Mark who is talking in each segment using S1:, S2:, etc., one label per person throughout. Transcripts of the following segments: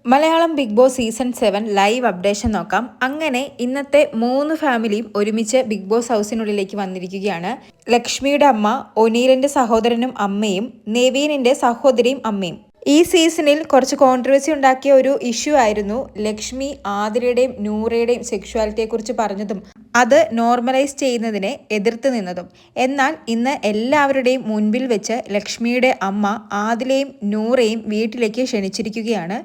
S1: Malayalam Big Boss season 7 live updation നോക്കാം. അങ്ങനെ ഇന്നത്തെ 3 ഫാമിലിയും ഒരുമിച്ച് ബിഗ് ബോസ് ഹൗസിനുള്ളിലേക്ക് വന്നിരിക്കുകയാണ്. ലക്ഷ്മിയുടെ അമ്മ, ഒനീലിന്റെ സഹോദരനും അമ്മയും, നെവീനിന്റെ സഹോദരിയും അമ്മയും. ഈ സീസണിൽ കുറച്ച് കോൺട്രവേഴ്സി ഉണ്ടാക്കിയ ഒരു ഇഷ്യൂ ആയിരുന്നു ലക്ഷ്മി ആതിരയുടെയും നൂറയുടെയും സെക്ഷുവാലിറ്റിയെക്കുറിച്ച് പറഞ്ഞതും അത് നോർമലൈസ് ചെയ്യുന്നതിനെ എതിർത്ത് നിന്നതും. എന്നാൽ ഇന്ന് എല്ലാവരുടെയും മുൻപിൽ വെച്ച് ലക്ഷ്മിയുടെ അമ്മ ആദിലയും നൂറയും വീട്ടിലേക്ക് ക്ഷണിച്ചിരിക്കുകയാണ്.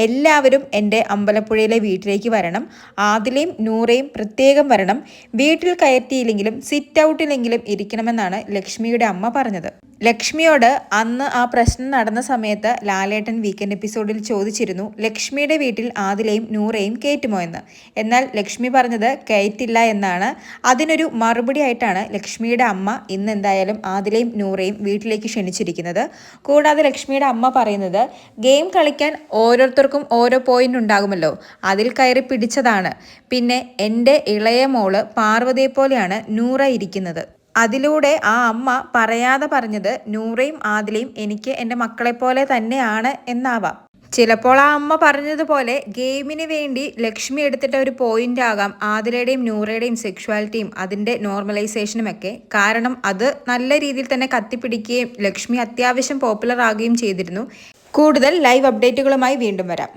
S1: എല്ലാവരും എൻ്റെ അമ്പലപ്പുഴയിലെ വീട്ടിലേക്ക് വരണം, ആദിലയും നൂറയും പ്രത്യേകം വരണം, വീട്ടിൽ കയറ്റിയില്ലെങ്കിലും സിറ്റ് ഔട്ടിലെങ്കിലും ഇരിക്കണമെന്നാണ് ലക്ഷ്മിയുടെ അമ്മ പറഞ്ഞത്. ലക്ഷ്മിയോട് അന്ന് ആ പ്രശ്നം നടന്ന സമയത്ത് ലാലേട്ടൻ വീക്കെൻഡ് എപ്പിസോഡിൽ ചോദിച്ചിരുന്നു, ലക്ഷ്മിയുടെ വീട്ടിൽ ആദിലയും നൂറയും കയറ്റുമോ എന്ന്. എന്നാൽ ലക്ഷ്മി പറഞ്ഞത് കയറ്റില്ല എന്നാണ്. അതിനൊരു മറുപടി ആയിട്ടാണ് ലക്ഷ്മിയുടെ അമ്മ ഇന്ന് എന്തായാലും ആദിലയും നൂറയും വീട്ടിലേക്ക് ക്ഷണിച്ചിരിക്കുന്നത്. കൂടാതെ ലക്ഷ്മിയുടെ അമ്മ പറയുന്നത്, ഗെയിം കളിക്കാൻ ഓരോരുത്തർക്കും ഓരോ പോയിന്റ് ഉണ്ടാകുമല്ലോ, അതിൽ കയറി പിടിച്ചതാണ്. പിന്നെ എൻ്റെ ഇളയ മോള് പാർവതിയെ പോലെയാണ് നൂറ ഇരിക്കുന്നത്. അതിലൂടെ ആ അമ്മ പറയാതെ പറഞ്ഞത് നൂറയും ആദിലയും എനിക്ക് എൻ്റെ മക്കളെപ്പോലെ തന്നെയാണ് എന്നാവാം. ചിലപ്പോൾ ആ അമ്മ പറഞ്ഞതുപോലെ ഗെയിമിന് വേണ്ടി ലക്ഷ്മി എടുത്തിട്ട ഒരു പോയിന്റ് ആകാം ആദിലയുടെയും നൂറയുടെയും സെക്ഷുവാലിറ്റിയും അതിൻ്റെ നോർമലൈസേഷനും ഒക്കെ. കാരണം അത് നല്ല രീതിയിൽ തന്നെ കത്തിപ്പിടിക്കുകയും ലക്ഷ്മി അത്യാവശ്യം പോപ്പുലർ ആകുകയും ചെയ്തിരുന്നു. കൂടുതൽ ലൈവ് അപ്ഡേറ്റുകളുമായി വീണ്ടും വരാം.